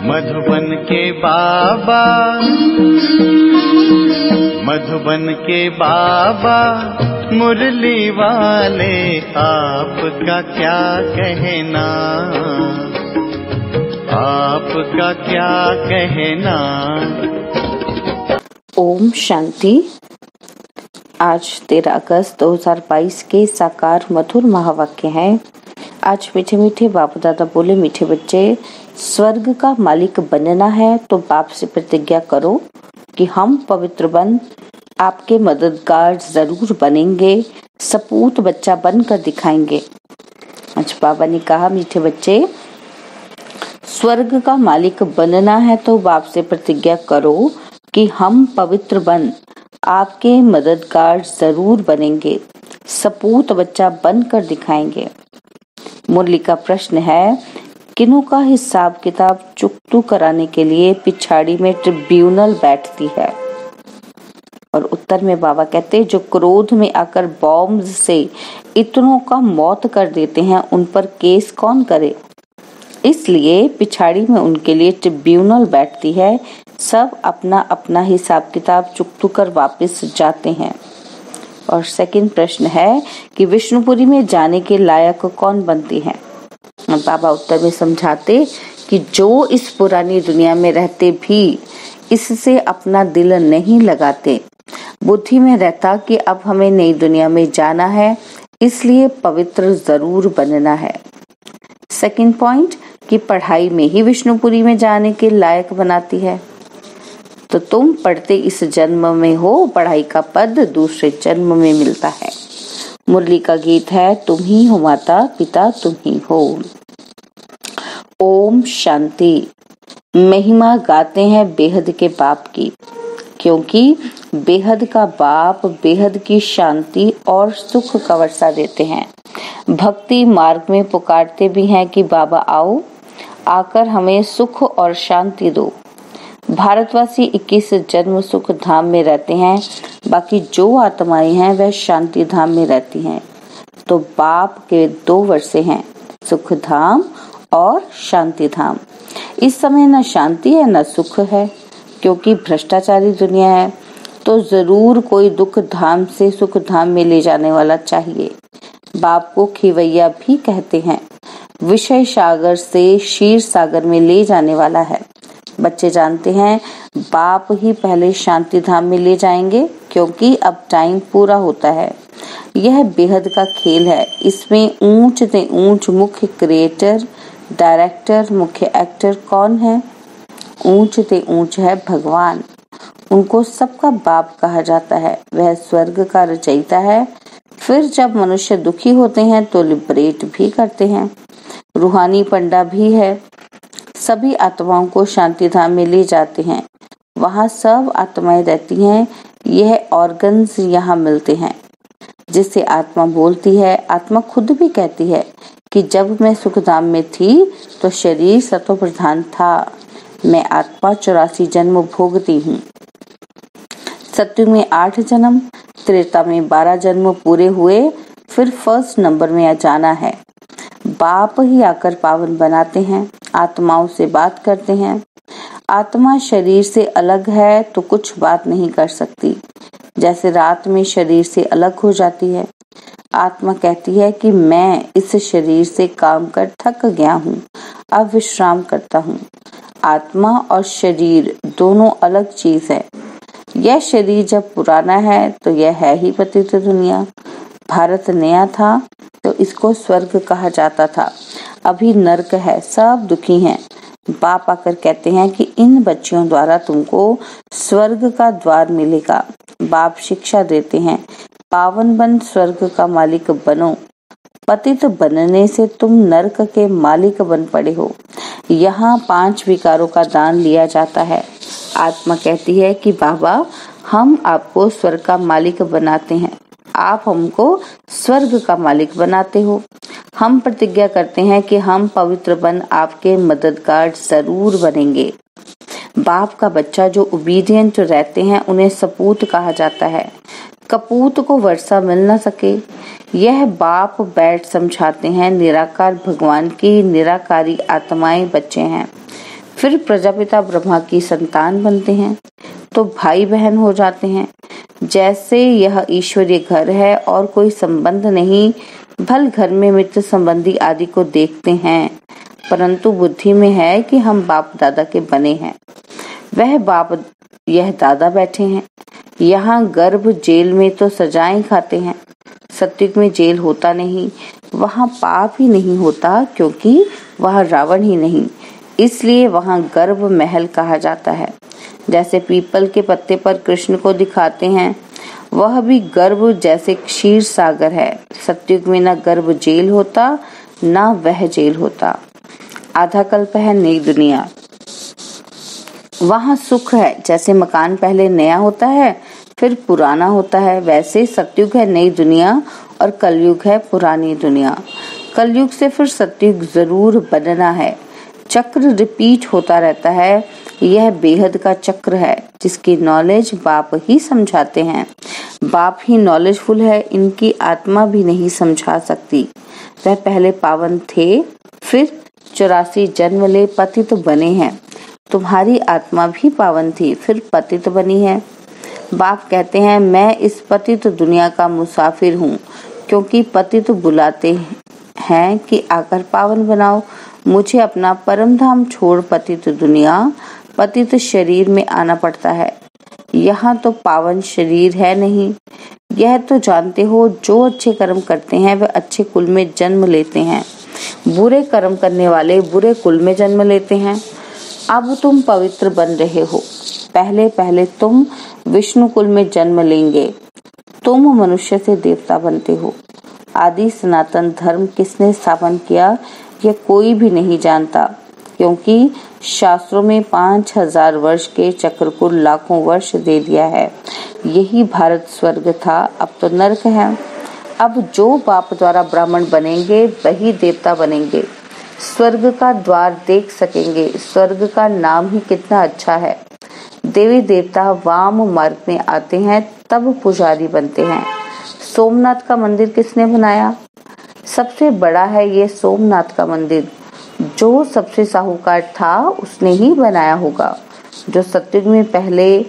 मधुबन के बाबा, मधुबन के बाबा मुरली वाले, आपका क्या कहना, आपका क्या कहना। ओम शांति। आज 13 अगस्त 2022 के साकार मधुर महावाक्य है। आज मीठे मीठे बाप दादा बोले, मीठे बच्चे, स्वर्ग का मालिक बनना है तो बाप से प्रतिज्ञा करो कि हम पवित्र बन आपके मददगार जरूर बनेंगे, सपूत बच्चा बनकर दिखाएंगे। आज बाबा ने कहा, मीठे बच्चे, स्वर्ग का मालिक बनना है तो बाप से प्रतिज्ञा करो कि हम पवित्र बन आपके मददगार जरूर बनेंगे, सपूत बच्चा बनकर दिखाएंगे। मुरली का प्रश्न है, किन्हों का हिसाब किताब चुकतू कराने के लिए पिछाड़ी में ट्रिब्यूनल बैठती है? और उत्तर में बाबा कहते, जो क्रोध में आकर बॉम्ब से इतनों का मौत कर देते हैं, उन पर केस कौन करे? इसलिए पिछाड़ी में उनके लिए ट्रिब्यूनल बैठती है। सब अपना अपना हिसाब किताब चुकतू कर वापस जाते हैं। और सेकंड प्रश्न है कि विष्णुपुरी में जाने के लायक कौन बनती है? बाबा उत्तर में समझाते कि जो इस पुरानी दुनिया में रहते भी इससे अपना दिल नहीं लगाते, बुद्धि में रहता कि अब हमें नई दुनिया में जाना है, इसलिए पवित्र जरूर बनना है। सेकंड पॉइंट कि पढ़ाई में ही विष्णुपुरी में जाने के लायक बनाती है। तो तुम पढ़ते इस जन्म में हो, पढ़ाई का पद दूसरे जन्म में मिलता है। मुरली का गीत है, तुम ही हो माता पिता तुम ही हो। ओम शांति। महिमा गाते हैं बेहद के बाप की, क्योंकि बेहद का बाप बेहद की शांति और सुख का वर्षा देते हैं। भक्ति मार्ग में पुकारते भी हैं कि बाबा आओ, आकर हमें सुख और शांति दो। भारतवासी 21 जन्म सुख धाम में रहते हैं, बाकी जो आत्माएं हैं वह शांति धाम में रहती हैं। तो बाप के 2 वर्षे हैं, सुख धाम और शांति धाम। इस समय न शांति है न सुख है, क्योंकि भ्रष्टाचारी दुनिया है। तो जरूर कोई दुख धाम से सुख धाम में ले जाने वाला चाहिए। बाप को खिवैया भी कहते हैं, विषय सागर से क्षीर सागर में ले जाने वाला है। बच्चे जानते हैं बाप ही पहले शांति धाम में ले जाएंगे, क्योंकि अब टाइम पूरा होता है। यह बेहद का खेल है। इसमें ऊंच से ऊंच मुख्य क्रिएटर, डायरेक्टर, मुख्य एक्टर कौन है? ऊंच से ऊंच है भगवान। उनको सबका बाप कहा जाता है। वह स्वर्ग का रचयिता है। फिर जब मनुष्य दुखी होते हैं तो लिबरेट भी करते हैं। रूहानी पंडा भी है। सभी आत्माओं को शांति धाम में ले जाते हैं। वहाँ सब आत्माएं रहती हैं। यह ऑर्गन्स यहाँ मिलते हैं जिससे आत्मा बोलती है। आत्मा खुद भी कहती है कि जब मैं सुख धाम में थी तो शरीर सतो प्रधान था। मैं आत्मा 84 जन्म भोगती हूँ। सत्युग में 8 जन्म, त्रेता में 12 जन्म पूरे हुए, फिर फर्स्ट नंबर में आ जाना है। बाप ही आकर पावन बनाते हैं, आत्माओं से बात करते हैं। आत्मा शरीर से अलग है तो कुछ बात नहीं कर सकती। जैसे रात में शरीर से अलग हो जाती है। आत्मा कहती है कि मैं इस शरीर से काम कर थक गया हूँ, अब विश्राम करता हूँ। आत्मा और शरीर दोनों अलग चीज है। यह शरीर जब पुराना है तो यह है ही पतित दुनिया। भारत नया था तो इसको स्वर्ग कहा जाता था। अभी नर्क है, सब दुखी हैं। बाप आकर कहते हैं कि इन बच्चियों द्वारा तुमको स्वर्ग का द्वार मिलेगा। बाप शिक्षा देते हैं, पावन बन स्वर्ग का मालिक बनो। पतित बनने से तुम नर्क के मालिक बन पड़े हो। यहाँ 5 विकारों का दान लिया जाता है। आत्मा कहती है कि बाबा हम आपको स्वर्ग का मालिक बनाते हैं, आप हमको स्वर्ग का मालिक बनाते हो। हम प्रतिज्ञा करते हैं कि हम पवित्र बन आपके मददगार जरूर बनेंगे। बाप का बच्चा जो ओबीडिएंट रहते हैं उन्हें सपूत कहा जाता है। कपूत को वर्षा मिल न सके, यह बाप बैठ समझाते हैं। निराकार भगवान की निराकारी आत्माएं बच्चे हैं। फिर प्रजापिता ब्रह्मा की संतान बनते हैं तो भाई बहन हो जाते हैं। जैसे यह ईश्वरीय घर है और कोई संबंध नहीं, भल घर में मित्र संबंधी आदि को देखते हैं, परंतु बुद्धि में है कि हम बाप दादा के बने हैं। वह बाप यह दादा बैठे हैं। यहाँ गर्भ जेल में तो सजाएं खाते हैं। सत्युग में जेल होता नहीं, वहाँ पाप ही नहीं होता, क्योंकि वहाँ रावण ही नहीं, इसलिए वहाँ गर्भ महल कहा जाता है। जैसे पीपल के पत्ते पर कृष्ण को दिखाते हैं, वह भी गर्भ जैसे क्षीर सागर है। सत्युग में न गर्भ जेल होता, न वह जेल होता। आधा कल्प है नई दुनिया। वहाँ सुख है। जैसे मकान पहले नया होता है फिर पुराना होता है, वैसे सत्युग है नई दुनिया और कलयुग है पुरानी दुनिया। कलयुग से फिर सत्युग जरूर बनना है। चक्र रिपीट होता रहता है। यह बेहद का चक्र है, जिसकी नॉलेज बाप ही समझाते हैं। बाप ही नॉलेजफुल है, इनकी आत्मा भी नहीं समझा सकती। वह पहले पावन थे, फिर 84 जन्म ले पतित बने हैं। तुम्हारी आत्मा भी पावन थी, फिर पतित बनी है। बाप कहते हैं, मैं इस पतित दुनिया का मुसाफिर हूँ, क्योंकि पतित बुलाते हैं कि आकर पावन बनाओ। मुझे अपना परम धाम छोड़ पतित दुनिया, पतित शरीर में आना पड़ता है। यहाँ तो पावन शरीर है नहीं। यह तो जानते हो, जो अच्छे कर्म करते हैं वे अच्छे कुल में जन्म लेते हैं, बुरे कर्म करने वाले बुरे कुल में जन्म लेते हैं। अब तुम पवित्र बन रहे हो, पहले पहले तुम विष्णु कुल में जन्म लेंगे। तुम मनुष्य से देवता बनते हो। आदि सनातन धर्म किसने स्थापन किया, यह कोई भी नहीं जानता, क्योंकि शास्त्रों में 5000 वर्ष के चक्र को लाखों वर्ष दे दिया है। यही भारत स्वर्ग था, अब तो नरक है। अब जो बाप द्वारा ब्राह्मण बनेंगे वही देवता बनेंगे, स्वर्ग का द्वार देख सकेंगे। स्वर्ग का नाम ही कितना अच्छा है। देवी देवता वाम मार्ग में आते हैं, तब पुजारी बनते हैं। सोमनाथ का मंदिर किसने बनाया? सबसे बड़ा है ये सोमनाथ का मंदिर। जो सबसे साहूकार था उसने ही बनाया होगा। जो सत्युग में पहले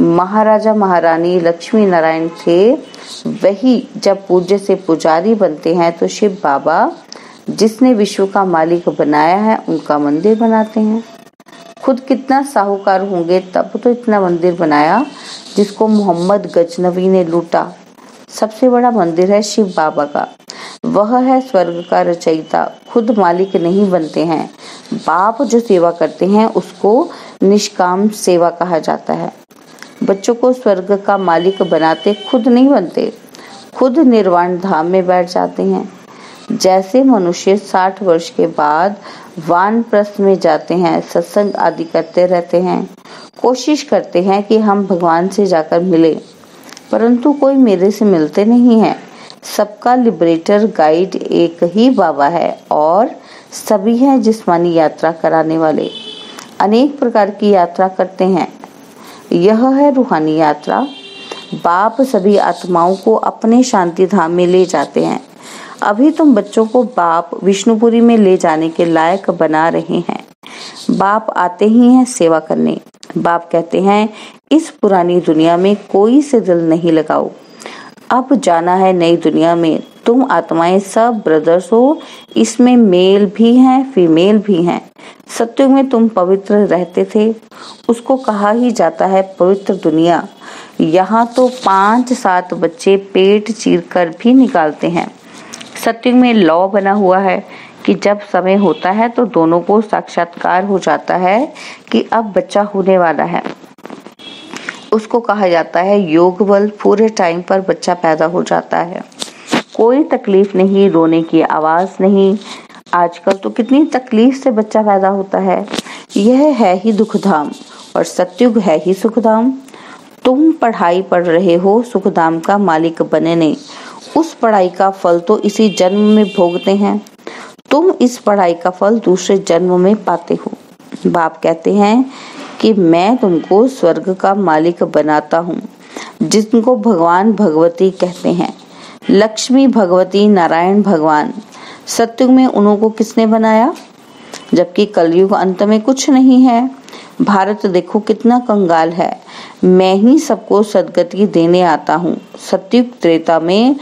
महाराजा महारानी लक्ष्मी नारायण थे, वही जब पूज्य से पुजारी बनते हैं तो शिव बाबा, जिसने विश्व का मालिक बनाया है, उनका मंदिर बनाते हैं। खुद कितना साहूकार होंगे तब तो इतना मंदिर बनाया, जिसको मोहम्मद गजनवी ने लूटा। सबसे बड़ा मंदिर है शिव बाबा का। वह है स्वर्ग का रचयिता, खुद मालिक नहीं बनते हैं। बाप जो सेवा करते हैं उसको निष्काम सेवा कहा जाता है। बच्चों को स्वर्ग का मालिक बनाते, खुद नहीं बनते, खुद निर्वाण धाम में बैठ जाते हैं। जैसे मनुष्य 60 वर्ष के बाद वानप्रस्थ में जाते हैं, सत्संग आदि करते रहते हैं, कोशिश करते हैं कि हम भगवान से जाकर मिले, परंतु कोई मेरे से मिलते नहीं है। सबका लिबरेटर गाइड एक ही बाबा है और सभी हैं जिस्मानी यात्रा कराने वाले। अनेक प्रकार की यात्रा करते हैं, यह है रूहानी यात्रा। बाप सभी आत्माओं को अपने शांति धाम में ले जाते हैं। अभी तुम बच्चों को बाप विष्णुपुरी में ले जाने के लायक बना रहे हैं। बाप आते ही हैं सेवा करने। बाप कहते हैं, इस पुरानी दुनिया में कोई से दिल नहीं लगाओ, अब जाना है नई दुनिया में। तुम आत्माएं सब ब्रदर्स हो, इसमें मेल भी हैं फीमेल भी हैं। सत्युग में तुम पवित्र रहते थे, उसको कहा ही जाता है पवित्र दुनिया। यहाँ तो 5-7 बच्चे पेट चीरकर भी निकालते हैं। सत्युग में लॉ बना हुआ है कि जब समय होता है तो दोनों को साक्षात्कार हो जाता है कि अब बच्चा होने वाला है। उसको कहा जाता है योग बल। पूरे टाइम पर बच्चा पैदा हो जाता है, कोई तकलीफ नहीं, रोने की आवाज नहीं। आजकल तो कितनी तकलीफ से बच्चा पैदा होता है। यह है ही दुखधाम और सत्युग है ही सुखधाम। तुम पढ़ाई पढ़ रहे हो सुखधाम का मालिक बनने, उस पढ़ाई का फल तो इसी जन्म में भोगते हैं। तुम इस पढ़ाई का फल दूसरे जन्म में पाते हो। बाप कहते हैं कि मैं तुमको स्वर्ग का मालिक बनाता हूँ, जिनको भगवान भगवती कहते हैं। लक्ष्मी भगवती, नारायण भगवान। सत्युग में उन्हों को किसने बनाया? जबकि कलयुग अंत में कुछ नहीं है। भारत देखो कितना कंगाल है। मैं ही सबको सद्गति देने आता हूँ। सतयुग त्रेता में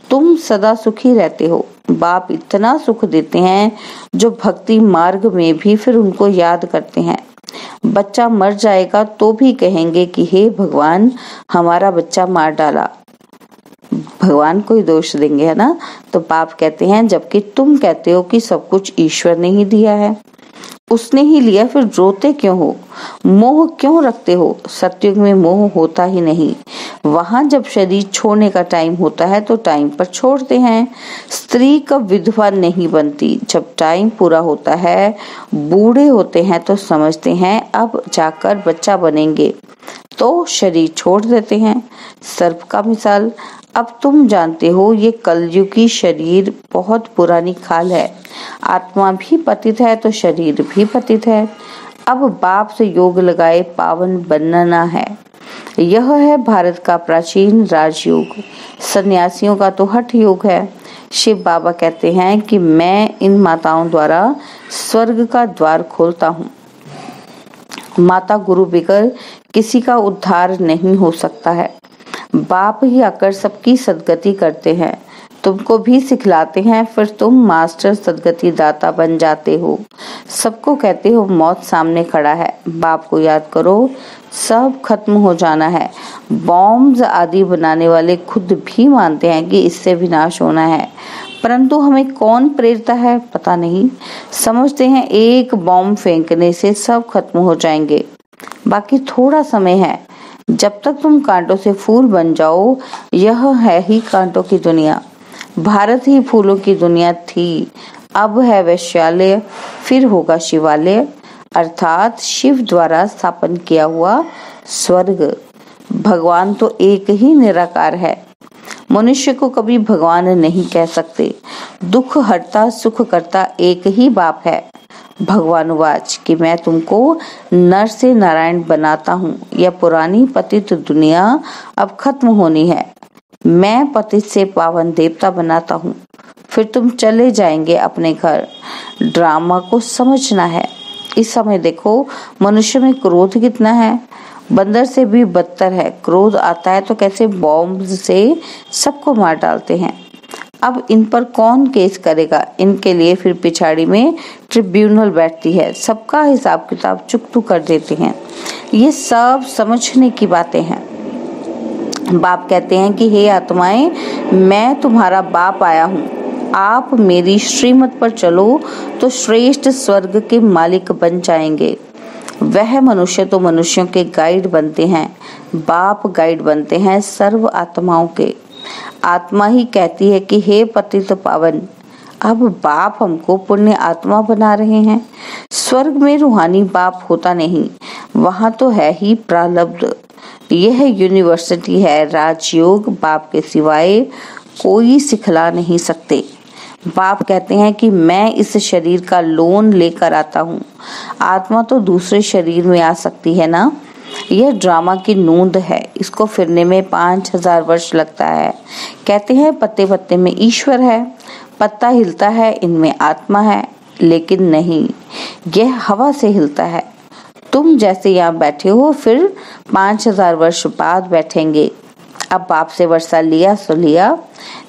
तुम सदा सुखी रहते हो। बाप इतना सुख देते हैं जो भक्ति मार्ग में भी फिर उनको याद करते हैं। बच्चा मर जाएगा तो भी कहेंगे कि हे भगवान, हमारा बच्चा मार डाला। भगवान को ही दोष देंगे, है ना। तो बाप कहते हैं जबकि तुम कहते हो कि सब कुछ ईश्वर ने ही दिया है, उसने ही लिया, फिर रोते क्यों हो, मोह क्यों रखते हो। सतयुग में मोह होता ही नहीं। वहां जब शरीर छोड़ने का टाइम होता है तो टाइम पर छोड़ते हैं। स्त्री कब विधवा नहीं बनती, जब टाइम पूरा होता है। बूढ़े होते हैं तो समझते हैं अब जाकर बच्चा बनेंगे, तो शरीर छोड़ देते हैं। सर्प का मिसाल, अब तुम जानते हो ये कलयुगी शरीर बहुत पुरानी खाल है। आत्मा भी पतित है तो शरीर भी पतित है। अब बाप से योग लगाए पावन बनना है। यह है भारत का प्राचीन राजयोग। सन्यासियों का तो हठ योग है। शिव बाबा कहते हैं कि मैं इन माताओं द्वारा स्वर्ग का द्वार खोलता हूँ। माता गुरु बिगर किसी का उद्धार नहीं हो सकता है। बाप ही आकर सबकी सद्गति करते हैं, तुमको भी सिखलाते हैं, फिर तुम मास्टर सद्गति दाता बन जाते हो। सबको कहते हो मौत सामने खड़ा है, बाप को याद करो, सब खत्म हो जाना है। बॉम्ब्स आदि बनाने वाले खुद भी मानते हैं कि इससे विनाश होना है, परंतु हमें कौन प्रेरता है पता नहीं। समझते हैं एक बॉम्ब फेंकने से सब खत्म हो जाएंगे। बाकी थोड़ा समय है, जब तक तुम कांटों से फूल बन जाओ। यह है ही कांटों की दुनिया। भारत ही फूलों की दुनिया थी, अब है वैश्यालय, फिर होगा शिवालय, अर्थात शिव द्वारा स्थापन किया हुआ स्वर्ग। भगवान तो एक ही निराकार है। मनुष्य को कभी भगवान नहीं कह सकते। दुख हरता सुख करता एक ही बाप है। भगवान वाच कि मैं तुमको नर से नारायण बनाता हूँ। यह पुरानी पतित दुनिया अब खत्म होनी है। मैं पतित से पावन देवता बनाता हूँ, फिर तुम चले जाएंगे अपने घर। ड्रामा को समझना है। इस समय देखो मनुष्य में क्रोध कितना है, बंदर से भी बदतर है। क्रोध आता है तो कैसे बॉम्ब से सबको मार डालते हैं। अब इन पर कौन केस करेगा, इनके लिए फिर पिछाड़ी में ट्रिब्यूनल बैठती है, सबका हिसाब किताब चुकतू कर देते हैं। ये सब समझने की बातें हैं। बाप कहते हैं कि हे आत्माएं, मैं तुम्हारा बाप आया हूँ, आप मेरी श्रीमत पर चलो तो श्रेष्ठ स्वर्ग के मालिक बन जाएंगे। वह मनुष्य तो मनुष्यों के गाइड बनते हैं, बाप गाइड बनते हैं सर्व आत्माओं के। आत्मा ही कहती है कि हे पतित पावन, अब बाप हमको पुण्य आत्मा बना रहे हैं। स्वर्ग में रूहानी बाप होता नहीं, वहां तो है ही प्रारब्ध। यह यूनिवर्सिटी है राजयोग, बाप के सिवाय कोई सिखला नहीं सकते। बाप कहते हैं कि मैं इस शरीर का लोन लेकर आता हूँ। आत्मा तो दूसरे शरीर में आ सकती है ना। यह ड्रामा की नूंद है, इसको फिरने में 5000 वर्ष लगता है। कहते हैं पत्ते पत्ते में ईश्वर है, पत्ता हिलता है इनमें आत्मा है, लेकिन नहीं, यह हवा से हिलता है। तुम जैसे यहाँ बैठे हो फिर 5000 वर्ष बाद बैठेंगे। अब बाप से वर्षा लिया सो लिया,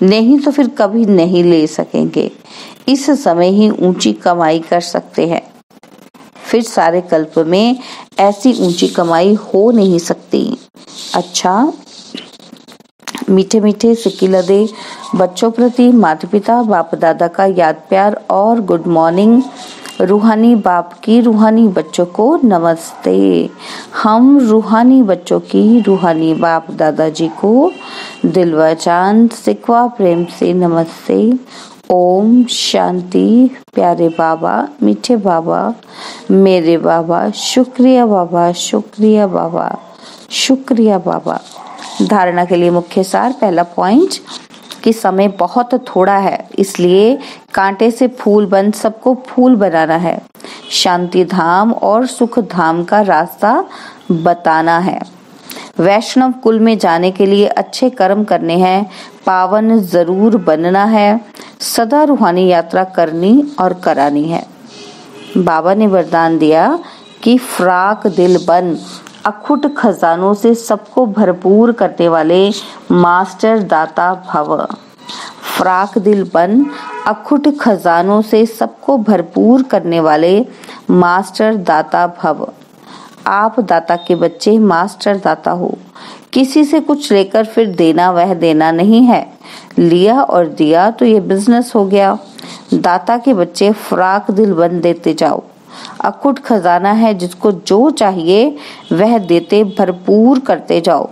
नहीं तो फिर कभी नहीं ले सकेंगे। इस समय ही ऊंची कमाई कर सकते हैं, फिर सारे कल्प में ऐसी ऊंची कमाई हो नहीं सकती। अच्छा, मीठे मीठे सिकिलदे बच्चों प्रति माता पिता बाप दादा का याद प्यार और गुड मॉर्निंग। रूहानी बाप की रूहानी बच्चों को नमस्ते। हम रूहानी बच्चों की रूहानी बाप दादाजी को दिल व चांद सिकवा प्रेम से नमस्ते। ओम शांति। प्यारे बाबा, मीठे बाबा, मेरे बाबा, शुक्रिया बाबा, शुक्रिया बाबा, शुक्रिया बाबा। धारणा के लिए मुख्य सार। पहला पॉइंट कि समय बहुत थोड़ा है, इसलिए कांटे से फूल बन सबको फूल बनाना है। शांति धाम और सुख धाम का रास्ता बताना है। वैष्णव कुल में जाने के लिए अच्छे कर्म करने हैं, पावन जरूर बनना है, सदा रूहानी यात्रा करनी और करानी है। बाबा ने वरदान दिया कि फ्राक दिल बन अखुट खजानों से सबको भरपूर करने वाले मास्टर दाता भव। फ्राक दिल बन अखुट खजानों से सबको भरपूर करने वाले मास्टर दाता भव। आप दाता के बच्चे मास्टर दाता हो। किसी से कुछ लेकर फिर देना वह देना नहीं है। लिया और दिया तो ये बिजनेस हो गया। दाता के बच्चे फ्राक दिल बन देते जाओ। अखुट खजाना है, जिसको जो चाहिए वह देते भरपूर करते जाओ।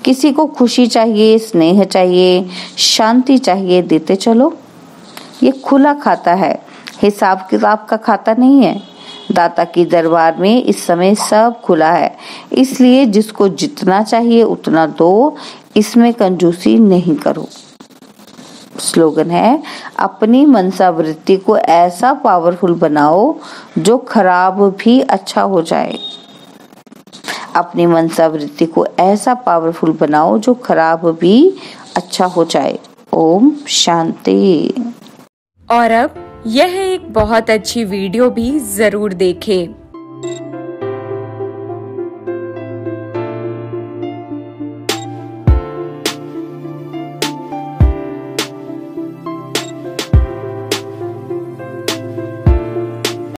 किसी को खुशी चाहिए, स्नेह चाहिए, शांति चाहिए, देते चलो। ये खुला खाता है, हिसाब किताब का खाता नहीं है। दाता की दरबार में इस समय सब खुला है, इसलिए जिसको जितना चाहिए उतना दो, इसमें कंजूसी नहीं करो। स्लोगन है, अपनी मनसा वृत्ति को ऐसा पावरफुल बनाओ जो खराब भी अच्छा हो जाए। अपनी मनसा वृत्ति को ऐसा पावरफुल बनाओ जो खराब भी अच्छा हो जाए। ओम शांति। और अब यह एक बहुत अच्छी वीडियो भी जरूर देखें।